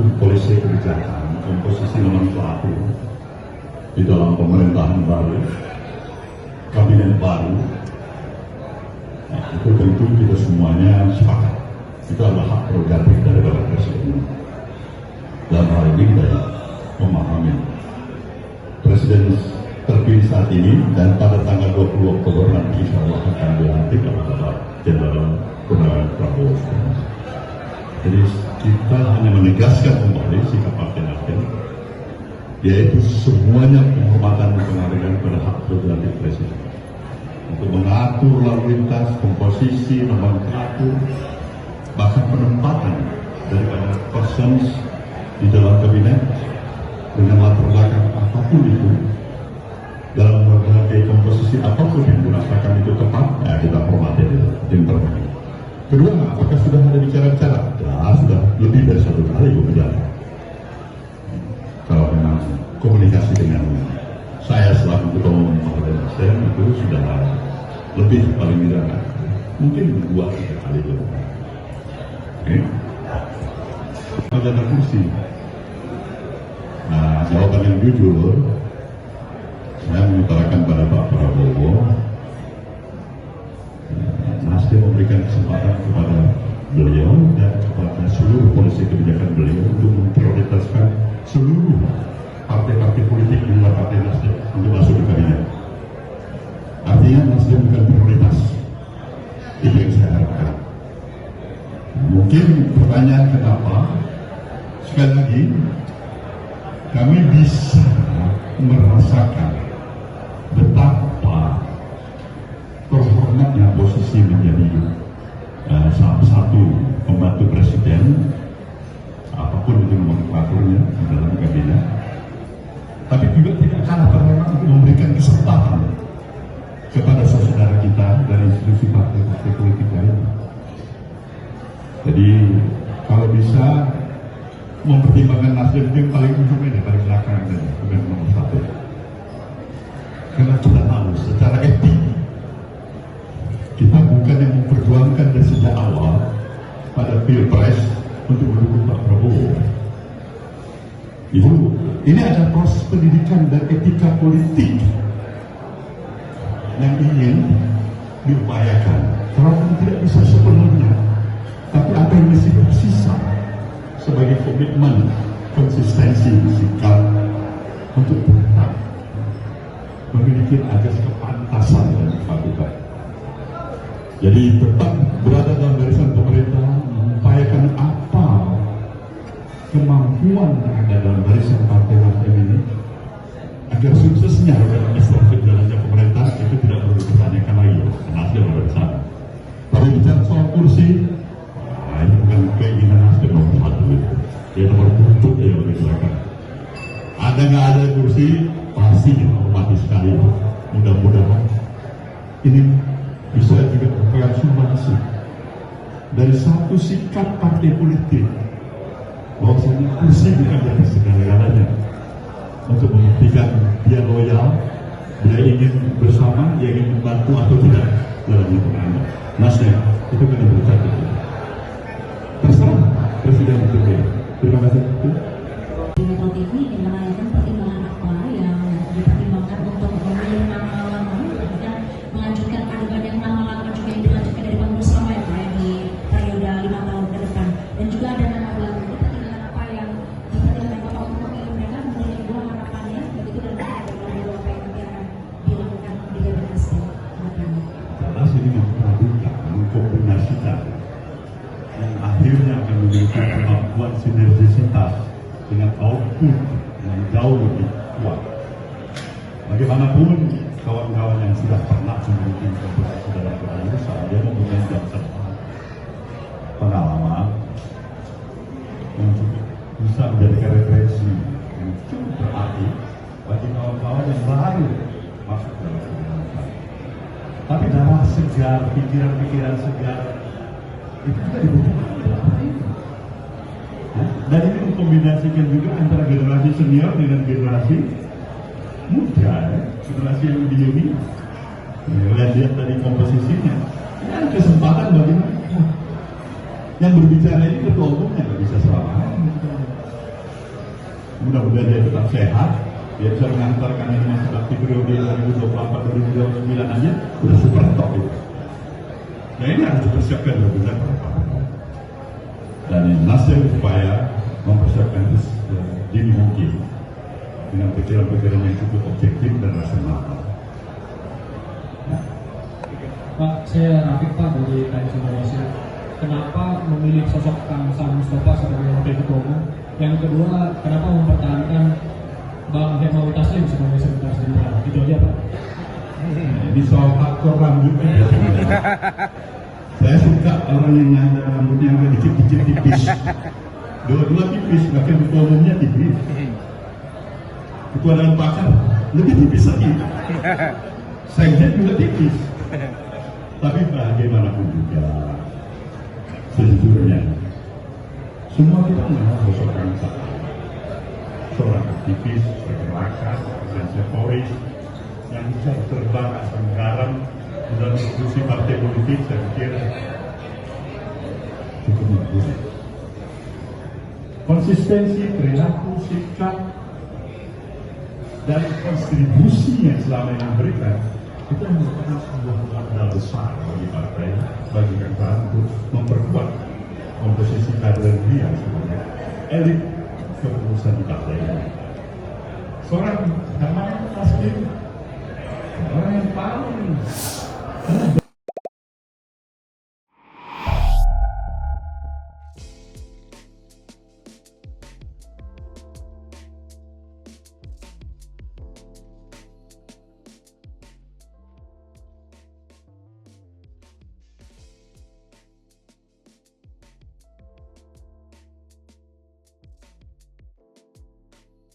seluruh polisi kebijakan, komposisi nomenklatur di dalam pemerintahan baru, kabinet baru, nah, itu tentu kita semuanya sepakat. Itu adalah hak prerogatif daripada Presiden. Dalam hal ini kita memahami Presiden terpilih saat ini dan pada tanggal 20 Oktober nanti insya Allah akan dilantik oleh Bapak Jenderal Purnawirawan Prabowo. Jadi kita hanya menegaskan kembali sikap Partai Nasdem, yaitu semuanya penghormatan dan penghargaan pada hak prerogatif Presiden untuk mengatur lalu lintas, komposisi, nomenklatur, bahkan penempatan daripada persons di dalam kabinet dengan latar belakang apapun itu, dalam berbagai komposisi apapun yang dirasakan itu tepat, ya kita hormati itu yang terbaik. Kedua, apakah sudah ada bicara-bicara? Ya, sudah lebih dari satu kali bicara. Kalau memang komunikasi dengan saya selaku ketua umum Partai Nasdem itu sudah lebih paling tidak mungkin 2-3 kali lebih. Oke? Ada kursi. Nah, jawaban yang jujur, saya mengutarakan pada Pak Prabowo, Nasdem memberikan kesempatan kepada beliau dan kepada seluruh polisi kebijakan beliau untuk memprioritaskan seluruh partai-partai politik di luar Partai Nasdem untuk masuk ke kabinet. Artinya Nasdem bukan prioritas. Itu yang saya harapkan. Mungkin pertanyaan kenapa? Sekali lagi, kami bisa merasakan betapa terhormatnya posisi menjadi salah satu pembantu presiden, apapun itu nomenklaturnya di dalam kabinet. Tapi juga tidak kalah terhormat untuk memberikan kesempatan kepada saudara kita dari institusi partai-partai politik lain. Jadi kalau bisa mempertimbangkan Nasdem yang paling ujung ini, paling belakang ini, bukan nomor 1. Karena kita tahu secara etik kita bukan yang memperjuangkan dari sejak awal pada Pilpres untuk mendukung Pak Prabowo. Ini ada proses pendidikan dan etika politik yang ingin diupayakan. Walaupun tidak bisa sepenuhnya, tapi apa yang masih tersisa sebagai komitmen, konsistensi, sikap untuk tetap memiliki ajas kepantasan dan kepatutan. Jadi tetap berada dalam barisan pemerintah, mengupayakan apa kemampuan yang ada dalam barisan Partai Nasdem ini agar suksesnya administrasi jalannya pemerintah itu tidak perlu dipertanyakan lagi. Nasdem ada di sana. Tapi bicara soal kursi, ini bukan keinginan Nasdem nomor 1 itu. Ya nomor 7 yang lebih silakan. Ada nggak ada kursi, pasti kita hormati sekali. Mudah-mudahan ini bisa juga berperan sumbangsi dari satu sikap partai politik bahwasanya kursi bukan jadi segala-galanya. Untuk membuktikan dia loyal, dia ingin bersama, dia ingin membantu atau tidak dalam lingkungan Nasdem. Itu kan yang berkata itu. Terserah Presiden itu. Terima kasih. Metro TV ingin menanyakan pertimbangan apa yang dipertimbangkan untuk memilih nama lama dan melanjutkan ada yang nama lama juga yang dilanjutkan dari pengurus lama ya Pak di periode 5 tahun ke depan, dan juga ada nama baru. Pertimbangan apa yang dipertimbangkan Bapak untuk memilih mereka menjadi dua harapannya begitu, dan ada apa yang nanti akan dilakukan di kabinet Nasdem. Jelas ini memperhatikan, mengkombinasikan yang akhirnya akan memiliki kemampuan sinergisitas dengan output yang jauh lebih kuat. Bagaimanapun kawan-kawan yang sudah pernah memiliki komposisi dalam kepengurusan, dia mempunyai jam pengalaman yang cukup bisa menjadikan referensi yang cukup berarti bagi kawan-kawan yang baru masuk dalam kepengurusan. Tapi darah segar, pikiran-pikiran segar itu juga dibutuhkan oleh apa itu. Dan ini mengkombinasikan juga antara generasi senior dengan generasi muda, generasi yang lebih junior. Lihat tadi komposisinya, ini kesempatan bagi mereka. Yang berbicara ini ketua umumnya nggak bisa selama. Mudah-mudahan dia tetap sehat, dia bisa mengantarkan ini masa bakti periode 2024-2029 aja udah super top itu. Nah ini harus dipersiapkan benar-benar. Dan Nasdem upaya mempersiapkan itu dini mungkin dengan pikiran-pikiran yang cukup objektif dan rasional. Pak, saya Rafiq Pak dari Times Indonesia. Kenapa memilih sosok Kang Saan Mustafa sebagai wakil ketua umum? Yang kedua, kenapa mempertahankan Bang Hermawi Taslim sebagai sekretaris jenderal? Itu aja Pak. Ini soal faktor rambut ya. Saya suka orang yang ada rambutnya agak dikit-dikit tipis. Dua-dua tipis, bahkan ketua umumnya tipis. Ketua dalam pacar lebih tipis lagi. Sekjen juga tipis. Tapi bagaimanapun juga, sejujurnya, semua kita mengenal sosok Kang Saan. Seorang aktivis, pergerakan, organisatoris, yang bisa terbang asal garam dalam diskusi partai politik, saya kira cukup bagus. Konsistensi, perilaku, sikap, dan kontribusi yang selama ini diberikan itu merupakan sebuah modal besar bagi partai, bagi Kang Saan untuk memperkuat komposisi kader dia sebagai elit kepengurusan di partai ini. Seorang Hermawi Taslim, orang yang paling